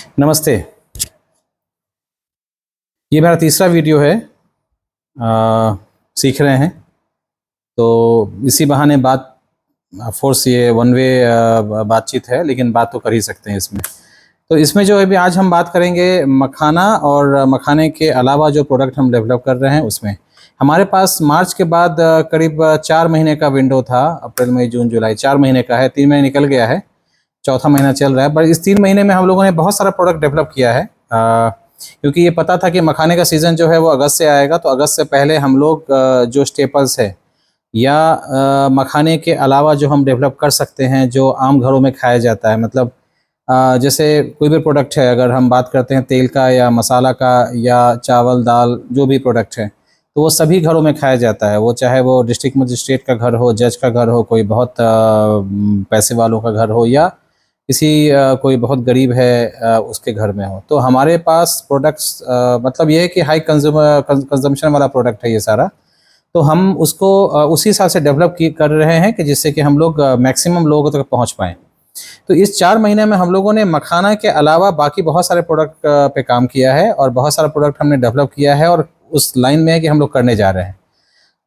नमस्ते। ये मेरा तीसरा वीडियो है। सीख रहे हैं तो इसी बहाने बात फोर्स ये वन वे बातचीत है, लेकिन बात तो कर ही सकते हैं इसमें। तो इसमें जो अभी आज हम बात करेंगे मखाना और मखाने के अलावा जो प्रोडक्ट हम डेवलप कर रहे हैं उसमें हमारे पास मार्च के बाद करीब 4 महीने का विंडो था। अप्रैल मई जून जुलाई 4 महीने का है, 3 महीने निकल गया है, चौथा महीना चल रहा है। बट इस 3 महीने में हम लोगों ने बहुत सारा प्रोडक्ट डेवलप किया है, क्योंकि ये पता था कि मखाने का सीज़न जो है वो अगस्त से आएगा। तो अगस्त से पहले हम लोग जो स्टेपल्स है या मखाने के अलावा जो हम डेवलप कर सकते हैं जो आम घरों में खाया जाता है, मतलब जैसे कोई भी प्रोडक्ट है, अगर हम बात करते हैं तेल का या मसाला का या चावल दाल जो भी प्रोडक्ट है, तो वो सभी घरों में खाया जाता है। वो चाहे वो डिस्ट्रिक्ट मजिस्ट्रेट का घर हो, जज का घर हो, कोई बहुत पैसे वालों का घर हो, या किसी कोई बहुत गरीब है उसके घर में हो। तो हमारे पास प्रोडक्ट्स मतलब ये है कि हाई कंजम्पशन वाला प्रोडक्ट है ये सारा। तो हम उसको उसी हिसाब से डेवलप कर रहे हैं कि जिससे कि हम लोग मैक्सिमम लोगों तक पहुंच पाएँ। तो इस 4 महीने में हम लोगों ने मखाना के अलावा बाकी बहुत सारे प्रोडक्ट पे काम किया है और बहुत सारा प्रोडक्ट हमने डेवलप किया है और उस लाइन में है कि हम लोग करने जा रहे हैं।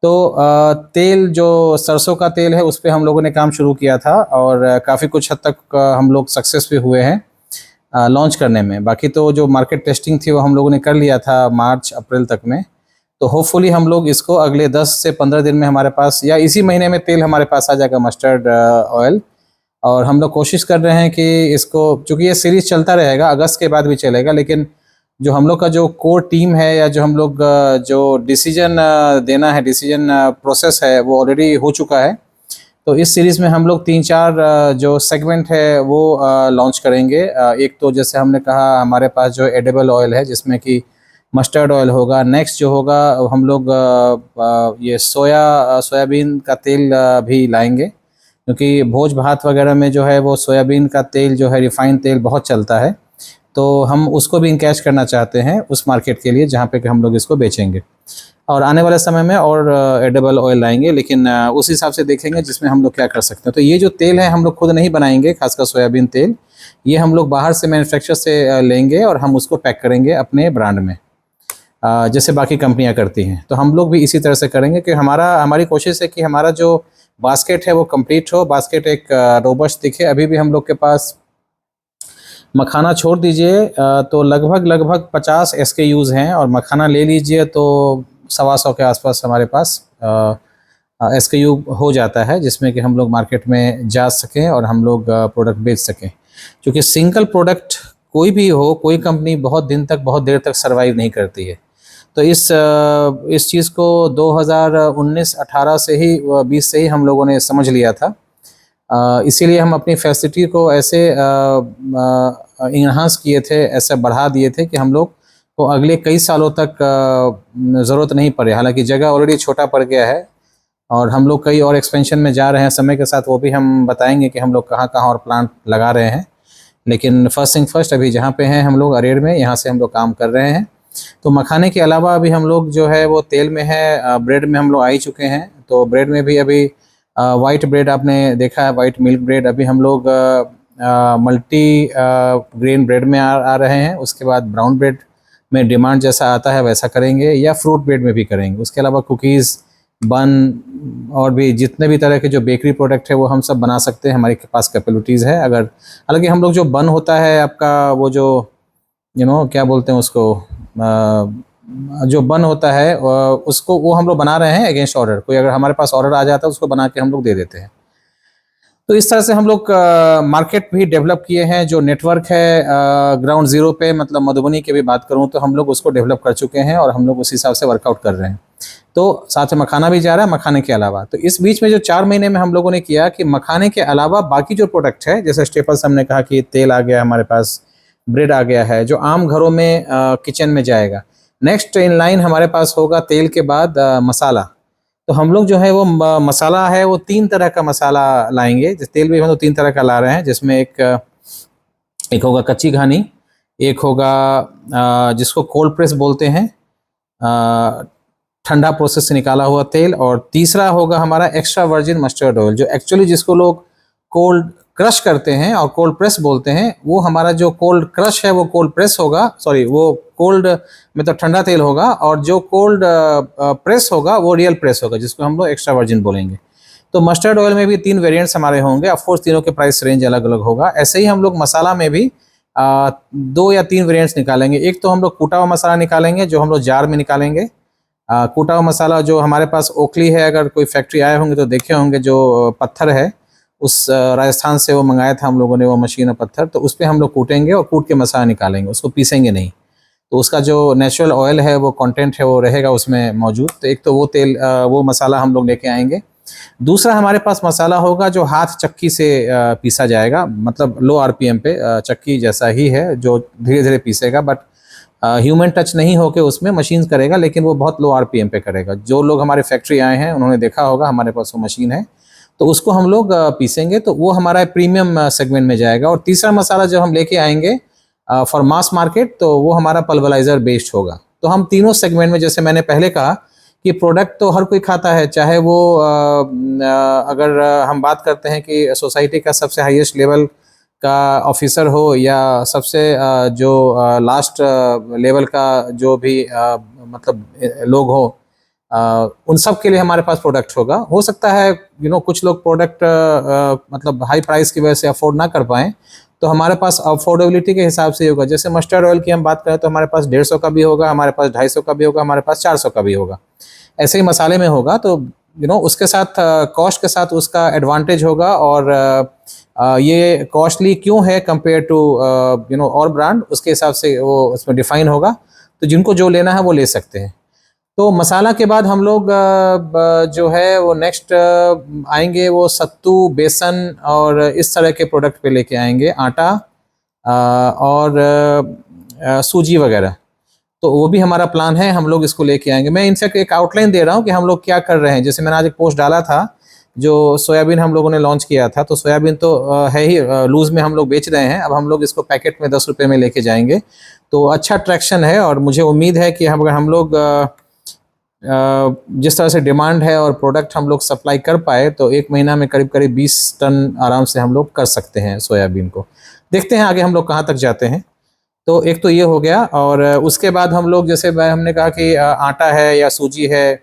तो तेल जो सरसों का तेल है उस पे हम लोगों ने काम शुरू किया था और काफ़ी कुछ हद तक हम लोग सक्सेस भी हुए हैं लॉन्च करने में। बाकी तो जो मार्केट टेस्टिंग थी वो हम लोगों ने कर लिया था मार्च अप्रैल तक में। तो होपफुली हम लोग इसको अगले 10 से 15 दिन में हमारे पास या इसी महीने में तेल हमारे पास आ जाएगा, मस्टर्ड ऑयल। और हम लोग कोशिश कर रहे हैं कि इसको, चूँकि ये सीरीज़ चलता रहेगा, अगस्त के बाद भी चलेगा, लेकिन जो हम लोग का जो कोर टीम है या जो हम लोग जो डिसीजन देना है, डिसीजन प्रोसेस है, वो ऑलरेडी हो चुका है। तो इस सीरीज़ में हम लोग 3-4 जो सेगमेंट है वो लॉन्च करेंगे। एक तो जैसे हमने कहा हमारे पास जो एडिबल ऑयल है जिसमें कि मस्टर्ड ऑयल होगा। नेक्स्ट जो होगा हम लोग ये सोयाबीन का तेल भी लाएंगे, क्योंकि भोज भात वगैरह में जो है वो सोयाबीन का तेल जो है, रिफाइंड तेल बहुत चलता है। तो हम उसको भी इनकैश करना चाहते हैं उस मार्केट के लिए जहाँ पे कि हम लोग इसको बेचेंगे। और आने वाले समय में और एडिबल ऑयल लाएंगे, लेकिन उस हिसाब से देखेंगे जिसमें हम लोग क्या कर सकते हैं। तो ये जो तेल है हम लोग खुद नहीं बनाएंगे, खासकर सोयाबीन तेल, ये हम लोग बाहर से मैन्युफैक्चर से लेंगे और हम उसको पैक करेंगे अपने ब्रांड में, जैसे बाकी कंपनियां करती हैं। तो हम लोग भी इसी तरह से करेंगे कि हमारी कोशिश है कि हमारा जो बास्केट है वो कंप्लीट हो, बास्केट एक रोबस्ट दिखे। अभी भी हम लोग के पास मखाना छोड़ दीजिए तो लगभग 50 SKUs हैं, और मखाना ले लीजिए तो 125 के आसपास हमारे पास SKU हो जाता है, जिसमें कि हम लोग मार्केट में जा सकें और हम लोग प्रोडक्ट बेच सकें। क्योंकि सिंगल प्रोडक्ट कोई भी हो, कोई कंपनी बहुत दिन तक, बहुत देर तक सर्वाइव नहीं करती है। तो इस चीज़ को 2019-18 से ही 20 से ही हम लोगों ने समझ लिया था। इसीलिए हम अपनी फैसिलिटी को ऐसे इन्हांस किए थे, ऐसे बढ़ा दिए थे कि हम लोग को अगले कई सालों तक ज़रूरत नहीं पड़े। हालांकि जगह ऑलरेडी छोटा पड़ गया है और हम लोग कई और एक्सपेंशन में जा रहे हैं समय के साथ, वो भी हम बताएंगे कि हम लोग कहाँ कहाँ और प्लांट लगा रहे हैं। लेकिन फर्स्ट थिंग फर्स्ट, अभी जहाँ पे हैं हम लोग अरेर में, यहाँ से हम लोग काम कर रहे हैं। तो मखाने के अलावा अभी हम लोग जो है वो तेल में है, ब्रेड में हम लोग आ ही चुके हैं। तो ब्रेड में भी अभी वाइट ब्रेड आपने देखा है, वाइट मिल्क ब्रेड। अभी हम लोग मल्टी ग्रेन ब्रेड में आ रहे हैं। उसके बाद ब्राउन ब्रेड में डिमांड जैसा आता है वैसा करेंगे, या फ्रूट ब्रेड में भी करेंगे। उसके अलावा कुकीज़, बन और भी जितने भी तरह के जो बेकरी प्रोडक्ट है वो हम सब बना सकते हैं, हमारे पास कैपेबिलिटीज़ है। अगर हालांकि हम लोग जो बन होता है आपका, वो जो क्या बोलते हैं उसको, जो बन होता है उसको, वो हम लोग बना रहे हैं अगेंस्ट ऑर्डर। कोई अगर हमारे पास ऑर्डर आ जाता है उसको बना के हम लोग दे देते हैं। तो इस तरह से हम लोग मार्केट भी डेवलप किए हैं। जो नेटवर्क है ग्राउंड ज़ीरो पे, मतलब मधुबनी की भी बात करूं तो हम लोग उसको डेवलप कर चुके हैं और हम लोग उस हिसाब से वर्कआउट कर रहे हैं। तो साथ में मखाना भी जा रहा है, मखाने के अलावा। तो इस बीच में जो 4 महीने में हम लोगों ने किया कि मखाने के अलावा बाकी जो प्रोडक्ट है, जैसे स्टेपल्स हमने कहा कि तेल आ गया हमारे पास, ब्रेड आ गया है, जो आम घरों में किचन में जाएगा। नेक्स्ट इन लाइन हमारे पास होगा तेल के बाद मसाला। तो हम लोग जो है वो मसाला है वो 3 तरह का मसाला लाएंगे। तेल भी हम लोग 3 तरह का ला रहे हैं, जिसमें एक होगा कच्ची घानी, एक होगा जिसको कोल्ड प्रेस बोलते हैं, ठंडा प्रोसेस से निकाला हुआ तेल, और तीसरा होगा हमारा एक्स्ट्रा वर्जिन मस्टर्ड ऑयल, जो एक्चुअली जिसको लोग कोल्ड क्रश करते हैं और कोल्ड प्रेस बोलते हैं, वो हमारा जो कोल्ड क्रश है वो कोल्ड प्रेस होगा, सॉरी वो कोल्ड मतलब ठंडा तेल होगा, और जो कोल्ड प्रेस होगा वो रियल प्रेस होगा, जिसको हम लोग एक्स्ट्रा वर्जिन बोलेंगे। तो मस्टर्ड ऑयल में भी 3 वेरिएंट्स हमारे होंगे, ऑफ कोर्स तीनों के प्राइस रेंज अलग अलग होगा। ऐसे ही हम लोग मसाला में भी 2 या 3 वेरिएंट्स निकालेंगे। एक तो हम लोग कूटा हुआ मसाला निकालेंगे, जो हम लोग जार में निकालेंगे। कूटा हुआ मसाला जो हमारे पास ओखली है, अगर कोई फैक्ट्री आए होंगे तो देखे होंगे, जो पत्थर है उस राजस्थान से वो मंगाया था हम लोगों ने, वो मशीन और पत्थर, तो उस पर हम लोग कूटेंगे और कूट के मसाला निकालेंगे, उसको पीसेंगे नहीं। तो उसका जो नेचुरल ऑयल है, वो कंटेंट है, वो रहेगा उसमें मौजूद। तो एक तो वो तेल, वो मसाला हम लोग लेके आएंगे। दूसरा हमारे पास मसाला होगा जो हाथ चक्की से पीसा जाएगा, मतलब लो आरपीएम पे, चक्की जैसा ही है जो धीरे धीरे पीसेगा, बट ह्यूमन टच नहीं होके उसमें मशीन करेगा, लेकिन वो बहुत लो आरपीएम पे करेगा। जो लोग हमारे फैक्ट्री आए हैं उन्होंने देखा होगा, हमारे पास वो मशीन है, तो उसको हम लोग पीसेंगे, तो वो हमारा प्रीमियम सेगमेंट में जाएगा। और तीसरा मसाला जो हम लेके आएंगे फॉर मास मार्केट, तो वो हमारा पल्वराइजर बेस्ड होगा। तो हम तीनों सेगमेंट में, जैसे मैंने पहले कहा कि प्रोडक्ट तो हर कोई खाता है, चाहे वो अगर हम बात करते हैं कि सोसाइटी का सबसे हाईएस्ट लेवल का ऑफिसर हो, या सबसे जो लास्ट लेवल का जो भी मतलब लोग हो, उन सब के लिए हमारे पास प्रोडक्ट होगा। हो सकता है कुछ लोग प्रोडक्ट मतलब हाई प्राइस की वजह से अफोर्ड ना कर पाएँ, तो हमारे पास अफोर्डेबिलिटी के हिसाब से होगा। जैसे मस्टर्ड ऑयल की हम बात करें तो हमारे पास 150 का भी होगा, हमारे पास 250 का भी होगा, हमारे पास 400 का भी होगा। ऐसे ही मसाले में होगा, तो उसके साथ कॉस्ट के साथ उसका एडवांटेज होगा। और ये कॉस्टली क्यों है कंपेयर टू और ब्रांड, उसके हिसाब से वो उसमें डिफाइन होगा। तो जिनको जो लेना है वो ले सकते हैं। तो मसाला के बाद हम लोग जो है वो नेक्स्ट आएंगे, वो सत्तू, बेसन और इस तरह के प्रोडक्ट पे लेके आएंगे, आटा और सूजी वगैरह। तो वो भी हमारा प्लान है, हम लोग इसको लेके आएंगे। मैं इनफैक्ट एक आउटलाइन दे रहा हूँ कि हम लोग क्या कर रहे हैं। जैसे मैंने आज एक पोस्ट डाला था, जो सोयाबीन हम लोगों ने लॉन्च किया था, तो सोयाबीन तो है ही लूज़ में हम लोग बेच रहे हैं, अब हम लोग इसको पैकेट में 10 रुपये में लेके जाएंगे। तो अच्छा ट्रैक्शन है, और मुझे उम्मीद है कि अगर हम लोग जिस तरह से डिमांड है और प्रोडक्ट हम लोग सप्लाई कर पाए, तो 1 महीना में करीब करीब 20 टन आराम से हम लोग कर सकते हैं सोयाबीन को। देखते हैं आगे हम लोग कहाँ तक जाते हैं। तो एक तो ये हो गया, और उसके बाद हम लोग, जैसे हमने कहा कि आटा है या सूजी है,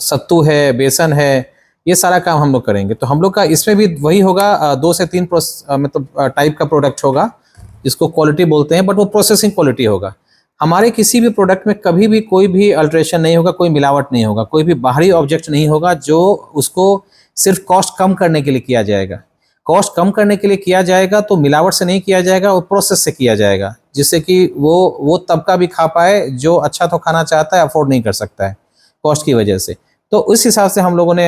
सत्तू है, बेसन है, ये सारा काम हम लोग करेंगे। तो हम लोग का इसमें भी वही होगा, 2 से 3 मतलब टाइप का प्रोडक्ट होगा, जिसको क्वालिटी बोलते हैं, बट वो प्रोसेसिंग क्वालिटी होगा। हमारे किसी भी प्रोडक्ट में कभी भी कोई भी अल्ट्रेशन नहीं होगा, कोई मिलावट नहीं होगा, कोई भी बाहरी ऑब्जेक्ट नहीं होगा, जो उसको सिर्फ कॉस्ट कम करने के लिए किया जाएगा। कॉस्ट कम करने के लिए किया जाएगा, तो मिलावट से नहीं किया जाएगा, वो प्रोसेस से किया जाएगा, जिससे कि वो तबका भी खा पाए जो अच्छा तो खाना चाहता है, अफोर्ड नहीं कर सकता है कॉस्ट की वजह से। तो उस हिसाब से हम लोगों ने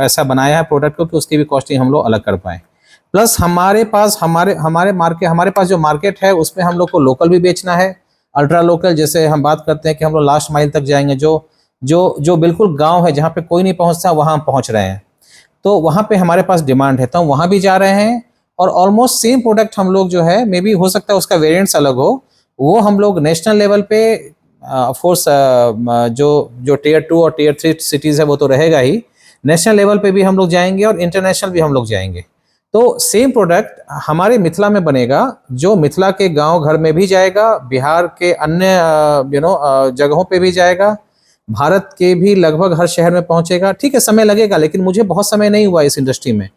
ऐसा बनाया है प्रोडक्ट को कि उसकी भी कॉस्टिंग हम लोग अलग कर पाएँ। प्लस हमारे पास हमारे पास जो मार्केट है, उसमें हम लोग को लोकल भी बेचना है, अल्ट्रा लोकल। जैसे हम बात करते हैं कि हम लोग लास्ट माइल तक जाएंगे, जो बिल्कुल गांव है, जहाँ पे कोई नहीं पहुँचता, वहाँ हम पहुँच रहे हैं। तो वहाँ पे हमारे पास डिमांड है, तो हम वहाँ भी जा रहे हैं। और ऑलमोस्ट सेम प्रोडक्ट हम लोग जो है, मे बी हो सकता है उसका वेरिएंट्स अलग हो, वो हम लोग नेशनल लेवल पे ऑफ कोर्स जो टियर 2 और टियर 3 सिटीज़ है वो तो रहेगा ही, नेशनल लेवल पे भी हम लोग जाएंगे और इंटरनेशनल भी हम लोग जाएंगे। तो सेम प्रोडक्ट हमारे मिथिला में बनेगा, जो मिथिला के गांव घर में भी जाएगा, बिहार के अन्य जगहों पे भी जाएगा, भारत के भी लगभग हर शहर में पहुंचेगा। ठीक है, समय लगेगा, लेकिन मुझे बहुत समय नहीं हुआ इस इंडस्ट्री में।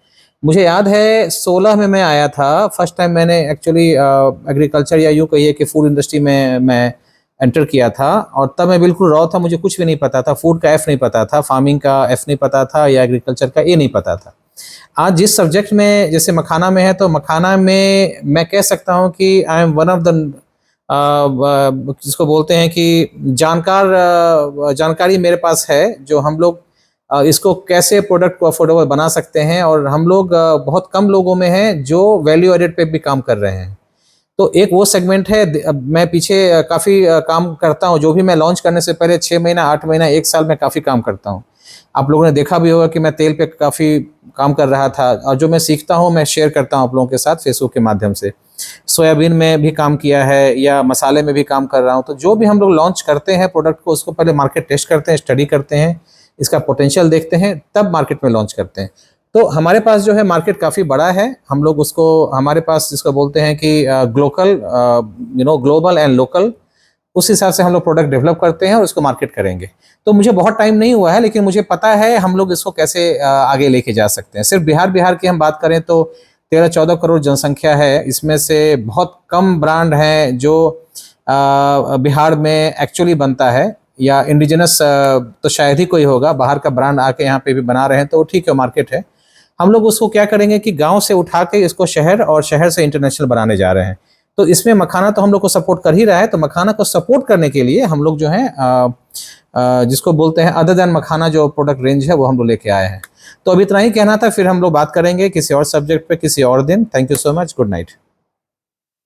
मुझे याद है 16 में मैं आया था, फर्स्ट टाइम मैंने एक्चुअली एग्रीकल्चर या यूँ कहिए कि फूड इंडस्ट्री में मैं एंटर किया था। और तब मैं बिल्कुल रॉ था, मुझे कुछ भी नहीं पता था, फूड का एफ नहीं पता था, फार्मिंग का एफ नहीं पता था, या एग्रीकल्चर का ए नहीं पता था। आज जिस सब्जेक्ट में, जैसे मखाना में है, तो मखाना में मैं कह सकता हूँ कि I am one of the जिसको बोलते हैं कि जानकारी मेरे पास है, जो हम लोग इसको कैसे प्रोडक्ट को अफोर्डेबल बना सकते हैं। और हम लोग बहुत कम लोगों में हैं जो वैल्यू एडेड पे भी काम कर रहे हैं। तो एक वो सेगमेंट है। मैं पीछे काफ़ी काम करता हूँ, जो भी मैं लॉन्च करने से पहले 6 महीना, 8 महीना, 1 साल में काफ़ी काम करता हूँ। आप लोगों ने देखा भी होगा कि मैं तेल पे काफ़ी काम कर रहा था, और जो मैं सीखता हूँ मैं शेयर करता हूँ आप लोगों के साथ फेसबुक के माध्यम से। सोयाबीन में भी काम किया है, या मसाले में भी काम कर रहा हूँ। तो जो भी हम लोग लॉन्च करते हैं प्रोडक्ट को, उसको पहले मार्केट टेस्ट करते हैं, स्टडी करते हैं, इसका पोटेंशियल देखते हैं, तब मार्केट में लॉन्च करते हैं। तो हमारे पास जो है मार्केट काफ़ी बड़ा है, हम लोग उसको, हमारे पास जिसको बोलते हैं कि ग्लोबल एंड लोकल, उस हिसाब से हम लोग प्रोडक्ट डेवलप करते हैं और उसको मार्केट करेंगे। तो मुझे बहुत टाइम नहीं हुआ है, लेकिन मुझे पता है हम लोग इसको कैसे आगे लेके जा सकते हैं। सिर्फ बिहार की हम बात करें तो 13-14 करोड़ जनसंख्या है, इसमें से बहुत कम ब्रांड हैं जो बिहार में एक्चुअली बनता है, या इंडिजिनस तो शायद ही कोई होगा, बाहर का ब्रांड आके यहाँ पे भी बना रहे हैं तो ठीक है, मार्केट है। हम लोग उसको क्या करेंगे कि गांव से उठा के इसको शहर, और शहर से इंटरनेशनल बनाने जा रहे हैं। तो इसमें मखाना तो हम लोग को सपोर्ट कर ही रहा है, तो मखाना को सपोर्ट करने के लिए हम लोग जो है जिसको बोलते हैं अदर देन मखाना जो प्रोडक्ट रेंज है वो हम लोग लेके आए हैं। तो अभी इतना ही कहना था, फिर हम लोग बात करेंगे किसी और सब्जेक्ट पे किसी और दिन। Thank you so much, good night.